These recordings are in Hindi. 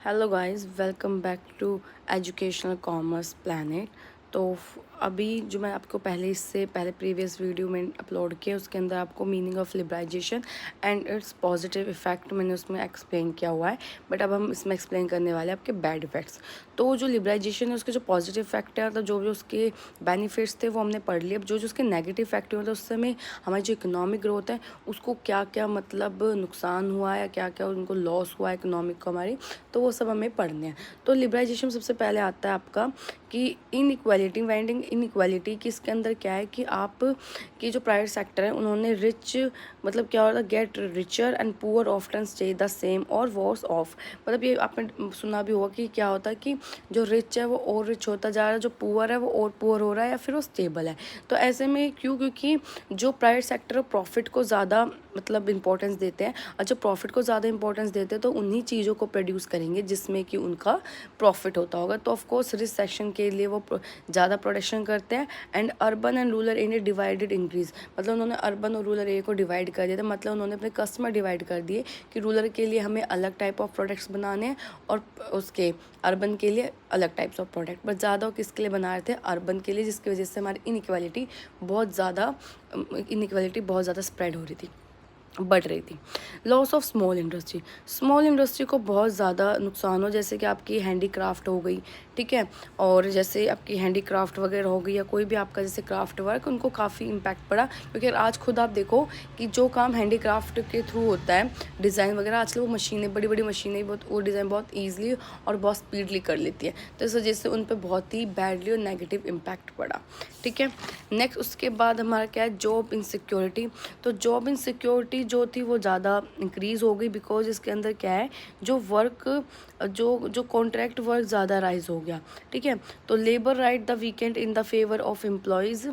Hello guys, welcome back to educational commerce planet. तो अभी जो मैं आपको इससे पहले प्रीवियस वीडियो में अपलोड किया उसके अंदर आपको meaning of liberalisation and it's positive effect मैंने उसमें एक्सप्लेन किया हुआ है। बट अब हम इसमें एक्सप्लेन करने वाले हैं आपके बैड इफेक्ट्स। तो जो लिबराइजेशन है उसके जो पॉजिटिव इफेक्ट है, मतलब जो भी उसके बेनिफिट्स थे वो हमने पढ़ लिए। अब जो जो उसके नेगेटिव इफेक्ट हुए, मतलब उस समय हमारी जो इकोनॉमिक ग्रोथ है उसको क्या क्या मतलब नुकसान हुआ है या क्या क्या उनको लॉस हुआ है इकोनॉमिक को हमारी, तो वो सब हमें पढ़ने हैं। तो लिबराइजेशन सबसे पहले आता है आपका कि इनइक्वालिटी, वेंडिंग इनइक्वालिटी की इसके अंदर क्या है कि आप की जो प्राइवेट सेक्टर है उन्होंने रिच मतलब क्या होता है, get richer and poor often stay the same और वर्स ऑफ। मतलब ये आपने सुना भी होगा कि क्या होता है कि जो रिच है वो और रिच होता जा रहा है, जो पुअर है वो और पुअर हो रहा है, या फिर वो स्टेबल है। तो ऐसे में क्यों? क्योंकि जो प्राइवेट सेक्टर प्रॉफिट को ज़्यादा मतलब इंपॉर्टेंस देते हैं, और जब प्रॉफिट को ज़्यादा इंपॉर्टेंस देते हैं तो उन्हीं चीज़ों को प्रोड्यूस करेंगे जिसमें कि उनका प्रॉफिट होता होगा। तो ऑफकोर्स रिसेशन के लिए वो ज़्यादा प्रोडक्शन करते हैं। And urban and rural area divided increase, मतलब उन्होंने अर्बन और रूरल एरिया को डिवाइड कर दिया था। मतलब उन्होंने अपने कस्टमर डिवाइड कर दिए कि रूरल के लिए हमें अलग टाइप ऑफ प्रोडक्ट्स बनाने हैं और उसके अर्बन के लिए अलग टाइप्स ऑफ प्रोडक्ट। बट ज़्यादा किसके लिए बना रहे थे? अर्बन के लिए, जिसकी वजह से हमारी इनइक्वालिटी बहुत ज़्यादा स्प्रेड हो रही थी, बढ़ रही थी। लॉस ऑफ स्मॉल इंडस्ट्री को बहुत ज़्यादा नुकसान हो, जैसे कि आपकी हैंडीक्राफ्ट हो गई, ठीक है, और जैसे आपकी हैंडीक्राफ्ट वगैरह हो गई या कोई भी आपका जैसे क्राफ्ट वर्क, उनको काफ़ी इम्पैक्ट पड़ा। क्योंकि आज खुद आप देखो कि जो काम हैंडीक्राफ्ट के थ्रू होता है, डिज़ाइन वगैरह, आजकल वो मशीनें, बड़ी बड़ी मशीनें बहुत वो डिज़ाइन बहुत ईजिली और बहुत स्पीडली कर लेती है। तो इस वजह से उन पर बहुत ही बैडली और नेगेटिव इम्पैक्ट पड़ा, ठीक है। नेक्स्ट उसके बाद हमारा क्या है? Job insecurity. तो जॉब इनसिक्योरिटी जो थी वो ज़्यादा इंक्रीज़ हो गई, बिकॉज इसके अंदर क्या है, जो वर्क जो कॉन्ट्रैक्ट वर्क ज़्यादा राइज हो गया, ठीक है। तो labour right the weekend in the favour of employees,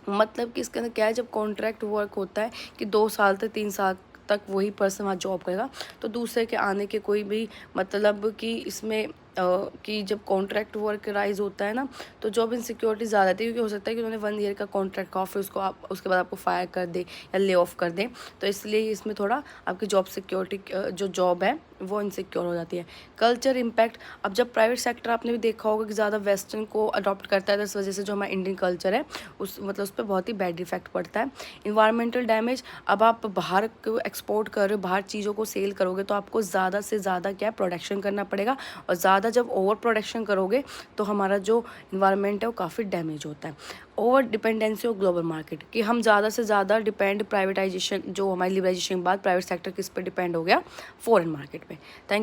मतलब कि इसके अंदर क्या है, जब कॉन्ट्रैक्ट वर्क होता है कि 2 साल तक 3 साल तक वही पर्सन वहाँ जॉब करेगा, तो दूसरे के आने के कोई भी मतलब कि इसमें कि जब कॉन्ट्रैक्ट वर्क राइज होता है ना, तो जॉब इनसिक्योरिटी ज़्यादा थी। क्योंकि हो सकता है कि उन्होंने 1 ईयर का कॉन्ट्रैक्ट का ऑफर उसको आप उसके बाद आपको फायर कर दे या ले ऑफ कर दे, तो इसलिए इसमें थोड़ा आपकी जॉब सिक्योरिटी जो जॉब है वो इनसिक्योर हो जाती है। कल्चर इम्पैक्ट, अब जब प्राइवेट सेक्टर आपने भी देखा होगा कि ज़्यादा वेस्टर्न को अडॉप्ट करता है, तो इस वजह से जो हमारा इंडियन कल्चर है उस पर बहुत ही बैड इफेक्ट पड़ता है। इन्वायरमेंटल डैमेज, अब आप बाहर एक्सपोर्ट कर रहे हो, बाहर चीज़ों को सेल करोगे तो आपको ज़्यादा से ज़्यादा क्या प्रोडक्शन करना पड़ेगा, और ज़्यादा जब ओवर प्रोडक्शन करोगे तो हमारा जो इन्वायरमेंट है वो काफ़ी डैमेज होता है। Over dependency of global market, कि हम ज़्यादा से ज़्यादा डिपेंड, प्राइवेटाइजेशन जो हमारी लिबराइजेशन के बाद प्राइवेट सेक्टर किस पर डिपेंड हो गया? फॉरेन मार्केट पे। थैंक